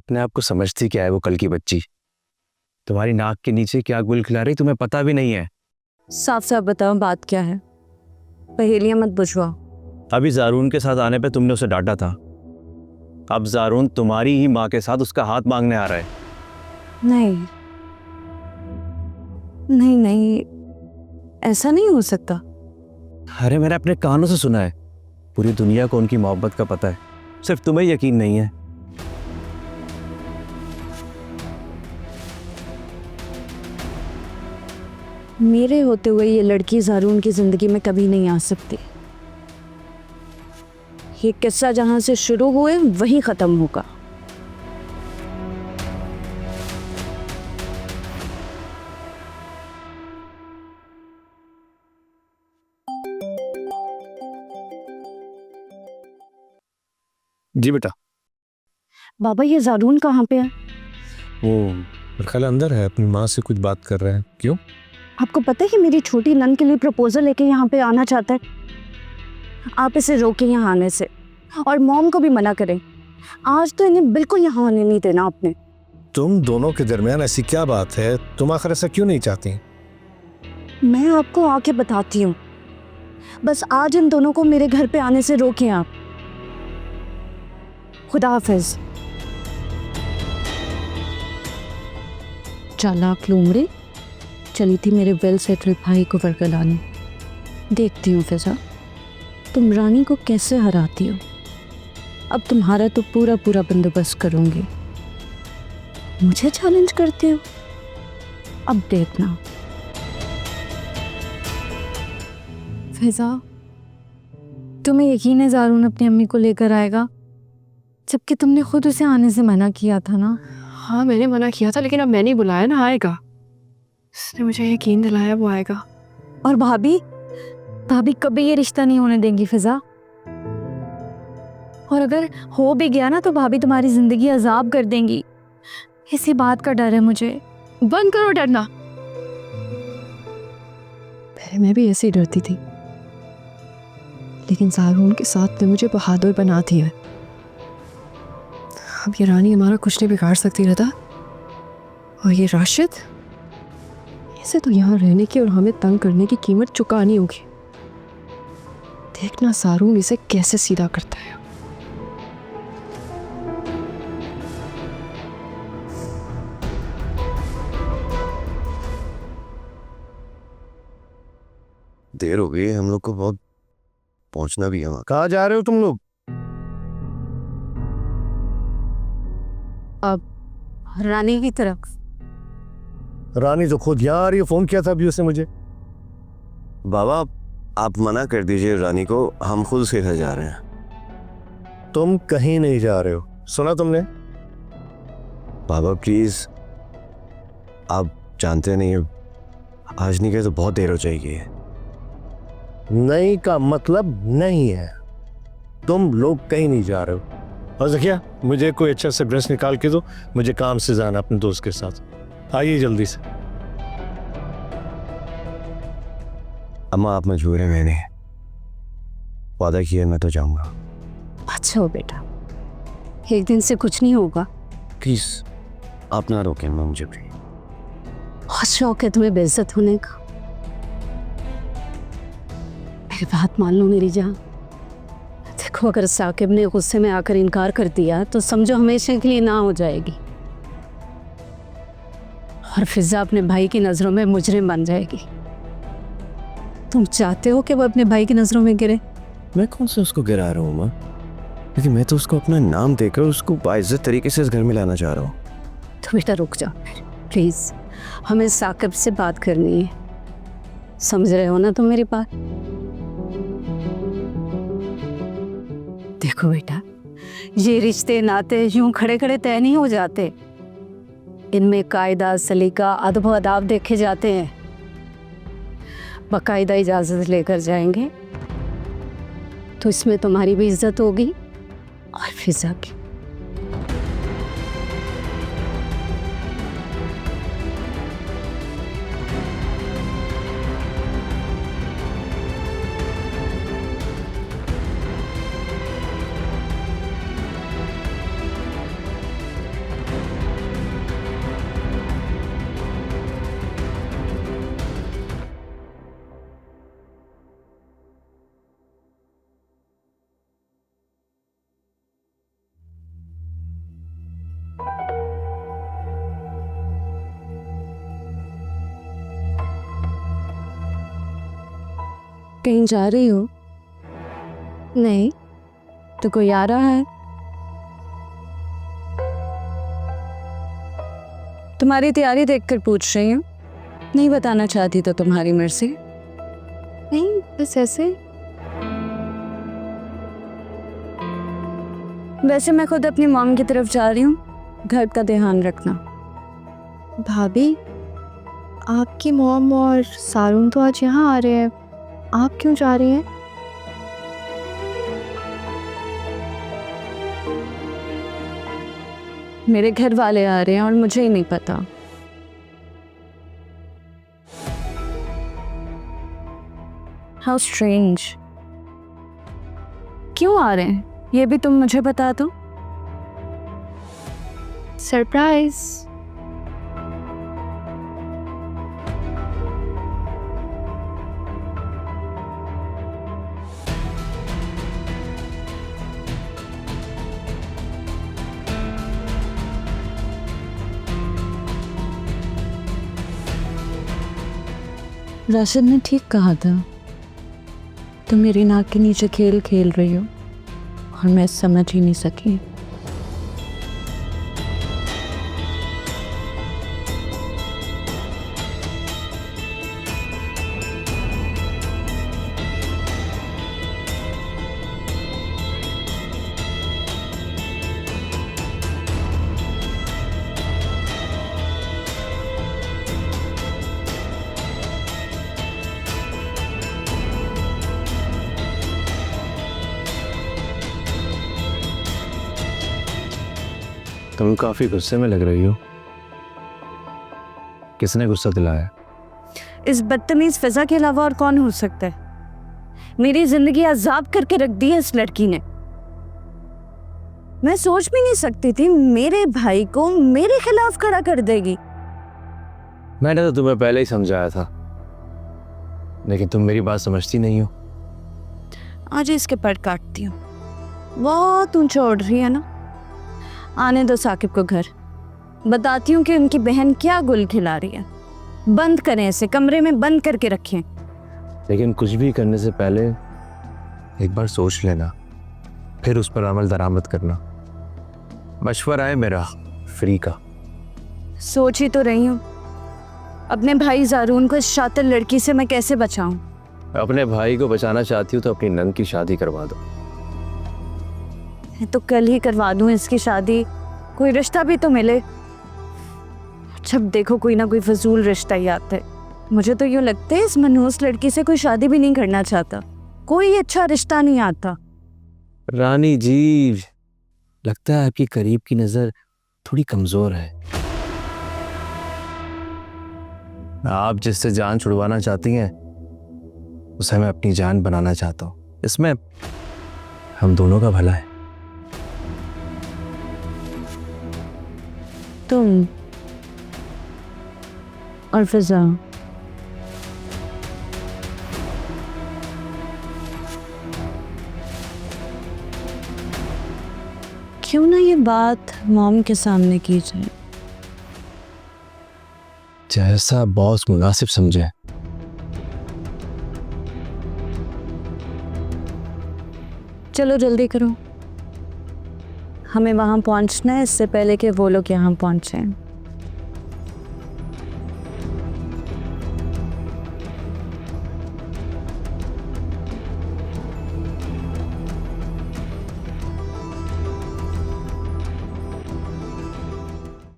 अपने आप को समझती क्या है वो कल की बच्ची? तुम्हारी नाक के नीचे क्या गुल खिला रही तुम्हें पता भी नहीं है। साफ साफ बताओ बात क्या है, पहेलियां मत बुझवाओ। अभी जारून के साथ आने पे तुमने उसे डांटा था, अब जारून तुम्हारी ही माँ के साथ उसका हाथ मांगने आ रहा है। नहीं नहीं नहीं, ऐसा नहीं हो सकता। अरे मैंने अपने कानों से सुना है, पूरी दुनिया को उनकी मोहब्बत का पता है, सिर्फ तुम्हें यकीन नहीं है। मेरे होते हुए ये लड़की ज़ारून की ज़िंदगी में कभी नहीं आ सकती। ये किस्सा जहां से शुरू हुए वहीं ख़त्म होगा। जी बेटा। बाबा ये ज़ारून कहाँ पे है? वो मेरे ख्याल अंदर है, अपनी माँ से कुछ बात कर रहा है। क्यों? आपको पता है कि मेरी छोटी नन के लिए प्रपोजल लेके यहाँ पे आना चाहता है। आप इसे रोकें यहाँ आने से, और मॉम को भी मना करें। आज तो इन्हें बिल्कुल यहाँ आने नहीं देना आपने। तुम दोनों के दरमियान ऐसी क्या बात है? तुम आखिर ऐसा क्यों नहीं चाहती? मैं आपको आके बताती हूँ, बस आज इन दोनों को मेरे घर पे आने से रोकें आप। खुदा हाफिज। चालाक लूमड़ी चली थी मेरे वेल सेटल भाई को वरगलाने। देखती हूँ फिजा तुम रानी को कैसे हराती हो। अब तुम्हारा तो पूरा पूरा बंदोबस्त करूंगी। मुझे चैलेंज करते हो, अब देखना। फिजा तुम्हें यकीन है ज़ारून अपनी अम्मी को लेकर आएगा, जबकि तुमने खुद उसे आने से मना किया था ना? हाँ मैंने मना किया था, लेकिन अब मैंने बुलाया ना, आएगा। उसने मुझे यकीन दिलाया वो आएगा। और भाभी भाभी कभी ये रिश्ता नहीं होने देंगी फिजा। और अगर हो भी गया ना तो भाभी तुम्हारी जिंदगी अजाब कर देंगी। इसी बात का डर है मुझे। बंद करो डरना। पहले मैं भी ऐसे ही डरती थी, लेकिन ज़ारून के साथ ने मुझे बहादुर बना दिया है। अब ये रानी हमारा कुछ नहीं बिगाड़ सकती रहता। और ये राशिद, इसे तो यहाँ रहने की और हमें तंग करने की कीमत चुकानी होगी। देखना ज़ारून इसे कैसे सीधा करता है। देर हो गई हम लोग को, बहुत पहुंचना भी है वहां। कहाँ जा रहे हो तुम लोग? अब रानी की तरफ। रानी तो खुद यहाँ आ रही है, फोन किया था अभी उसने मुझे। बाबा आप मना कर दीजिए रानी को, हम खुद से घर जा रहे हैं। तुम कहीं नहीं जा रहे हो, सुना तुमने? बाबा प्लीज, आप जानते नहीं, आज नहीं गए तो बहुत देर हो जाएगी। नहीं का मतलब नहीं है, तुम लोग कहीं नहीं जा रहे हो। और जकिया मुझे कोई अच्छा सा ड्रेस निकाल के दो, मुझे काम से जाना अपने दोस्त के साथ। आइए जल्दी से। अम्मा आप मजबूर है, मैंने वादा किया मैं तो जाऊंगा। अच्छा हो बेटा, एक दिन से कुछ नहीं होगा। प्लीज आप ना रोकें अम्मा मुझे भी। बहुत शौक है तुम्हें बेइज्जत होने का। मेरी बात मान लो मेरी जान। देखो अगर साकिब ने गुस्से में आकर इनकार कर दिया तो समझो हमेशा के लिए ना हो जाएगी, और फिजा अपने भाई की नजरों में मुजरिम बन जाएगी। तुम चाहते हो कि वो अपने भाई की नजरों में गिरे? मैं कौन से उसको गिरा रहा हूँ माँ, लेकिन मैं तो उसको अपना नाम देकर उसको बाइज्जत तरीके से इस घर में लाना चाह रहा हूँ। तो बेटा रुक जाओ प्लीज, हमें साकिब से बात करनी है। समझ रहे हो ना तुम मेरी बात? देखो बेटा, ये रिश्ते नाते यूं खड़े खड़े तय नहीं हो जाते। इनमें कायदा सलीका अदब अदाब देखे जाते हैं। बाकायदा इजाज़त लेकर जाएंगे तो इसमें तुम्हारी भी इज्जत होगी और फिजा की। कहीं जा रही हो? नहीं, तो कोई आ रहा है? तुम्हारी तैयारी देखकर पूछ रही हूँ, नहीं बताना चाहती तो तुम्हारी मर्जी। नहीं, बस ऐसे। वैसे मैं खुद अपनी मॉम की तरफ जा रही हूँ, घर का ध्यान रखना। भाभी, आपकी मॉम और सारून तो आज यहाँ आ रहे हैं, आप क्यों जा रही हैं? मेरे घर वाले आ रहे हैं और मुझे ही नहीं पता। How strange. क्यों आ रहे हैं ये भी तुम मुझे बता दो। सरप्राइज। राशिद ने ठीक कहा था, तुम मेरी नाक के नीचे खेल खेल रही हो और मैं समझ ही नहीं सकी। तुम काफी गुस्से में लग रही हो। किसने गुस्सा दिलाया? इस बदतमीज फिजा के अलावा और कौन हो सकता है? मेरी जिंदगी अजाब करके रख दी है इस लड़की ने। मैं सोच भी नहीं सकती थी मेरे भाई को मेरे खिलाफ खड़ा कर देगी। मैंने तो तुम्हें पहले ही समझाया था, लेकिन तुम मेरी बात समझती नहीं हो। आज इसके पर काटती हूँ। बहुत ऊंचा उड़ रही है ना। आने दो साकिब को घर, बताती हूँ कि उनकी बहन क्या गुल खिला रही है। बंद करें इसे, कमरे में बंद करके रखें। लेकिन कुछ भी करने से पहले एक बार सोच लेना, फिर उस पर अमल दरामद करना। मशवरा है मेरा फ्री का। सोच ही तो रही हूँ, अपने भाई जारून को इस शातिर लड़की से मैं कैसे बचाऊं। अपने भाई को बचाना चाहती हो तो अपनी नंद की शादी करवा दो। तो कल ही करवा दूं इसकी शादी, कोई रिश्ता भी तो मिले। जब देखो कोई ना कोई फजूल रिश्ता ही आता है। मुझे तो यूँ लगता है इस मनहूस लड़की से कोई शादी भी नहीं करना चाहता, कोई अच्छा रिश्ता नहीं आता। रानी जी, लगता है आपकी करीब की नजर थोड़ी कमजोर है। आप जिससे जान छुड़वाना चाहती हैं उसे मैं अपनी जान बनाना चाहता हूं। इसमें हम दोनों का भला है। तुम और फिजा क्यों ना ये बात मॉम के सामने की जाए। जैसा बॉस मुनासिब समझे। चलो जल्दी करो, हमें वहां पहुंचना है इससे पहले कि वो लोग यहाँ पहुंचे।